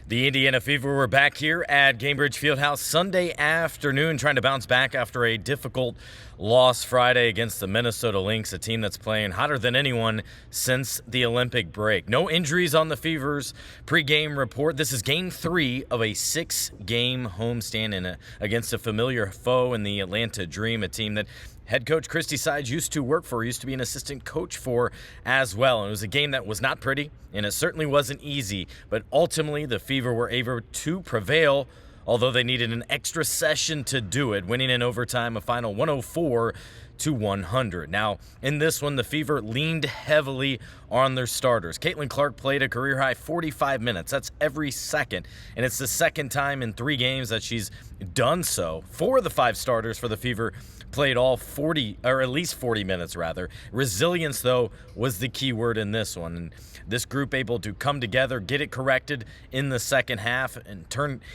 The Indiana Fever were back here at Gainbridge Fieldhouse Sunday afternoon, trying to bounce back after a difficult loss Friday against the Minnesota Lynx, a team that's playing hotter than anyone since the Olympic break. No injuries on the Fever's pregame report. This is Game 3 of a 6-game homestand against a familiar foe in the Atlanta Dream, a team that head coach Christie Sides used to work for, used to be an assistant coach for as well. And it was a game that was not pretty, and it certainly wasn't easy, but ultimately the Fever were able to prevail, although they needed an extra session to do it, winning in overtime a final 104-100. Now, in this one, the Fever leaned heavily on their starters. Caitlin Clark played a career-high 45 minutes. That's every second, and it's the second time in 3 games that she's done so. 4 of the 5 starters for the Fever played all 40, or at least 40 minutes, rather. Resilience, though, was the key word in this one. And this group able to come together, get it corrected in the second half, and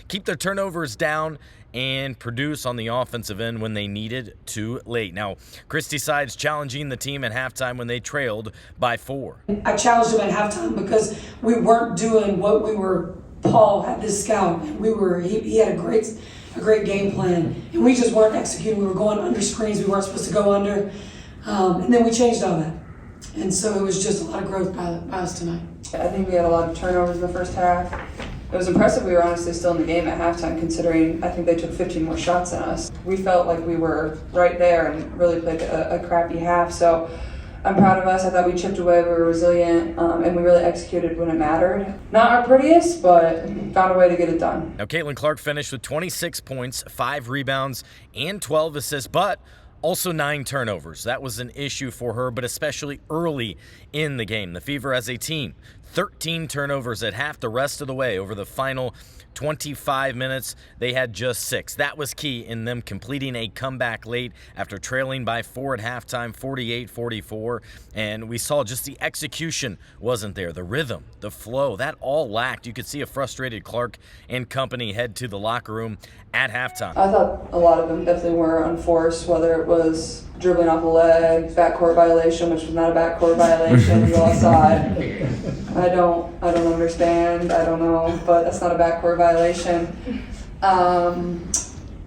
keep their turnovers down and produce on the offensive end when they needed to late. Now, Christie Sides challenging the team at halftime when they trailed by 4. I challenged them at halftime because we weren't doing what we were. Paul had this scout, and he had a great game plan, and we just weren't executing. We were going under screens we weren't supposed to go under, and then we changed all that. And so it was just a lot of growth by us tonight. I think we had a lot of turnovers in the first half. It was impressive we were honestly still in the game at halftime, considering I think they took 15 more shots than us. We felt like we were right there and really played a crappy half. So I'm proud of us. I thought we chipped away, we were resilient, and we really executed when it mattered. Not our prettiest, but found a way to get it done. Now, Caitlin Clark finished with 26 points, 5 rebounds, and 12 assists, but also 9 turnovers. That was an issue for her, but especially early in the game. The Fever as a team, 13 turnovers at half. The rest of the way over the final 25 minutes, they had just 6. That was key in them completing a comeback late after trailing by 4 at halftime, 48-44. And we saw just the execution wasn't there. The rhythm, the flow, that all lacked. You could see a frustrated Clark and company head to the locker room at halftime. I thought a lot of them definitely were unforced, whether it was dribbling off the leg, backcourt violation, which was not a backcourt violation. We all saw it. I don't understand. I don't know, but that's not a backcourt violation.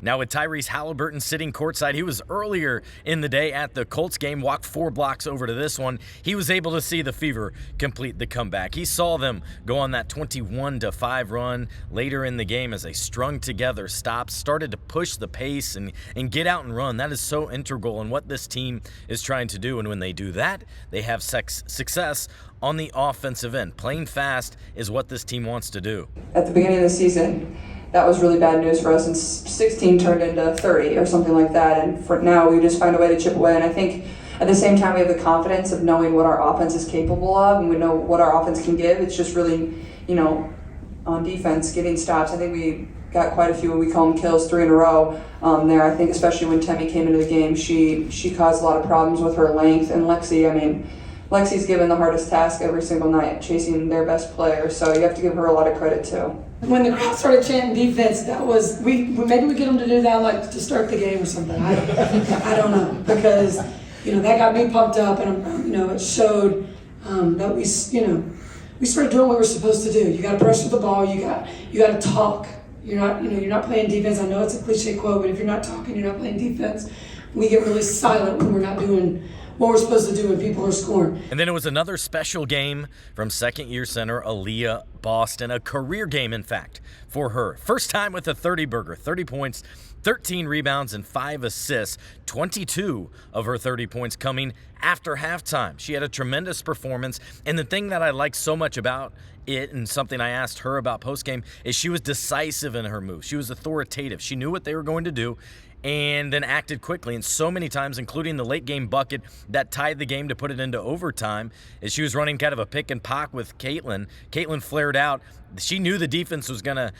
Now with Tyrese Halliburton sitting courtside, he was earlier in the day at the Colts game, walked 4 blocks over to this one. He was able to see the Fever complete the comeback. He saw them go on that 21-5 run later in the game as they strung together stops, started to push the pace and get out and run. That is so integral in what this team is trying to do, and when they do that, they have success on the offensive end. Playing fast is what this team wants to do. At the beginning of the season, that was really bad news for us, and 16 turned into 30 or something like that, and for now we just find a way to chip away. And I think at the same time we have the confidence of knowing what our offense is capable of, and we know what our offense can give. It's just really, on defense, getting stops. I think we got quite a few, we call them kills, 3 in a row there. I think especially when Temi came into the game, she caused a lot of problems with her length, and Lexi's given the hardest task every single night, chasing their best player, so you have to give her a lot of credit too. When the crowd started chanting defense, that was maybe we get them to do that like to start the game or something. I don't know, because that got me pumped up, and it showed that we started doing what we were supposed to do. You got to pressure the ball. You got to talk. You're not playing defense. I know it's a cliche quote, but if you're not talking, you're not playing defense. We get really silent when we're not doing what we're supposed to do when people are scoring. And then it was another special game from second-year center Aliyah Boston, a career game, in fact, for her. First time with a 30-burger, 30 points, 13 rebounds, and 5 assists, 22 of her 30 points coming after halftime. She had a tremendous performance, and the thing that I like so much about it, and something I asked her about postgame, is she was decisive in her moves. She was authoritative. She knew what they were going to do, and then acted quickly. And so many times, including the late game bucket that tied the game to put it into overtime, as she was running kind of a pick and pock with Caitlin. Caitlin flared out. She knew the defense was going to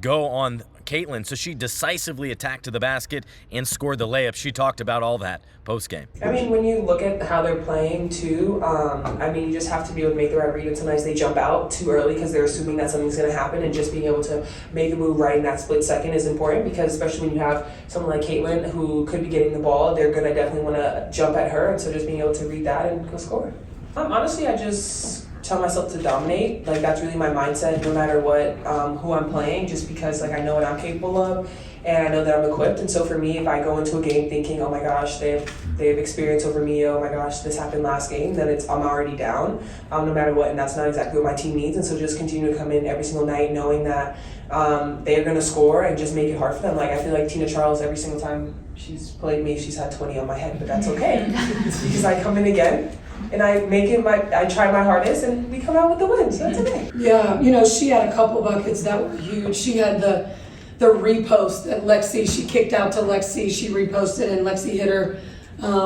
go on Caitlin, so she decisively attacked to the basket and scored the layup. She talked about all that post-game. When you look at how they're playing too, you just have to be able to make the right read, and sometimes they jump out too early because they're assuming that something's going to happen, and just being able to make a move right in that split second is important, because especially when you have someone like Caitlin who could be getting the ball, they're going to definitely want to jump at her, and so just being able to read that and go score. Honestly, I just tell myself to dominate. Like, that's really my mindset, no matter what, who I'm playing, just because like I know what I'm capable of, and I know that I'm equipped. And so for me, if I go into a game thinking, oh my gosh, they have experience over me, oh my gosh, this happened last game, then I'm already down, no matter what, and that's not exactly what my team needs. And so just continue to come in every single night knowing that they're going to score and just make it hard for them. Like, I feel like Tina Charles, every single time she's played me, she's had 20 on my head, but that's okay because I come in again and I try my hardest and we come out with the win, so that's okay. Yeah, she had a couple buckets that were huge. She had the repost that Lexi, she kicked out to Lexi, she reposted and Lexi hit her.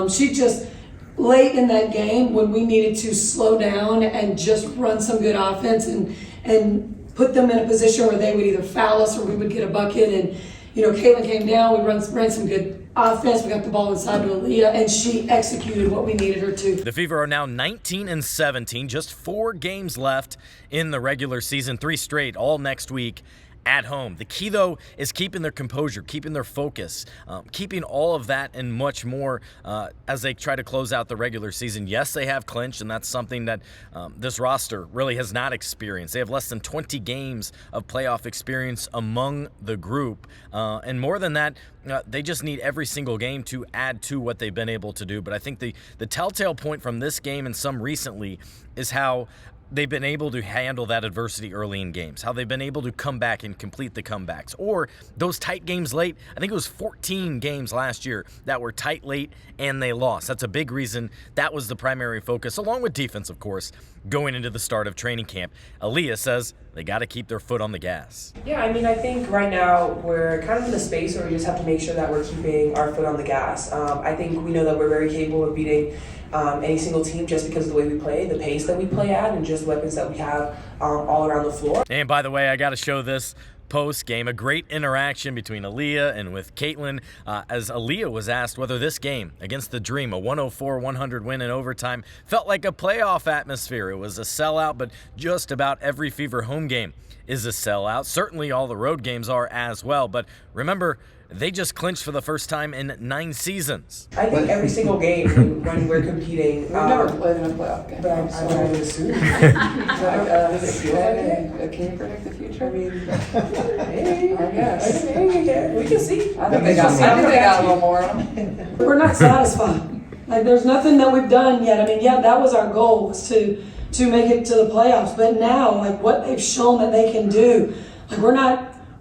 She just, late in that game when we needed to slow down and just run some good offense and put them in a position where they would either foul us or we would get a bucket. And, Caitlin came down, we ran some good offense, we got the ball inside to Aliyah, and she executed what we needed her to. The Fever are now 19-17, just 4 games left in the regular season, 3 straight, all next week at home. The key, though, is keeping their composure, keeping their focus, keeping all of that and much more as they try to close out the regular season. Yes, they have clinched, and that's something that this roster really has not experienced. They have less than 20 games of playoff experience among the group. And more than that, they just need every single game to add to what they've been able to do. But I think the telltale point from this game and some recently is how they've been able to handle that adversity early in games, how they've been able to come back and complete the comebacks, or those tight games late. I think it was 14 games last year that were tight late and they lost. That's a big reason. That was the primary focus, along with defense, of course, going into the start of training camp. Aliyah says they got to keep their foot on the gas. Yeah, I think right now we're kind of in a space where we just have to make sure that we're keeping our foot on the gas. I think we know that we're very capable of beating any single team just because of the way we play, the pace that we play at, and just weapons that we have all around the floor. And by the way, I got to show this post-game, a great interaction between Aliyah and with Caitlin as Aliyah was asked whether this game against the Dream, a 104-100 win in overtime, felt like a playoff atmosphere. It was a sellout, but just about every Fever home game is a sellout. Certainly all the road games are as well, but remember, they just clinched for the first time in 9 seasons. I think every single game when we're competing. We've never played in a playoff game. But I would assume. Does it feel like it? Can you predict the future? I mean, I guess. We can see. I think they got a little more on them. We're not satisfied. Like, there's nothing that we've done yet. That was our goal, was to make it to the playoffs. But now, like, what they've shown that they can do, like,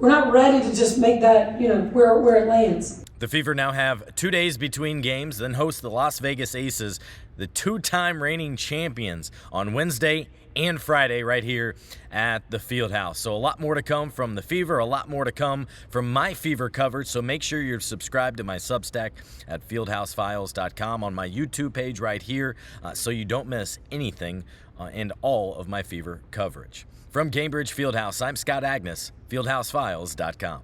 we're not ready to just make that, where it lands. The Fever now have 2 days between games, then host the Las Vegas Aces, the 2-time reigning champions, on Wednesday and Friday right here at the Fieldhouse. So a lot more to come from the Fever, a lot more to come from my Fever coverage. So make sure you're subscribed to my Substack at fieldhousefiles.com, on my YouTube page right here, so you don't miss anything and all of my Fever coverage. From Cambridge Fieldhouse, I'm Scott Agness, fieldhousefiles.com.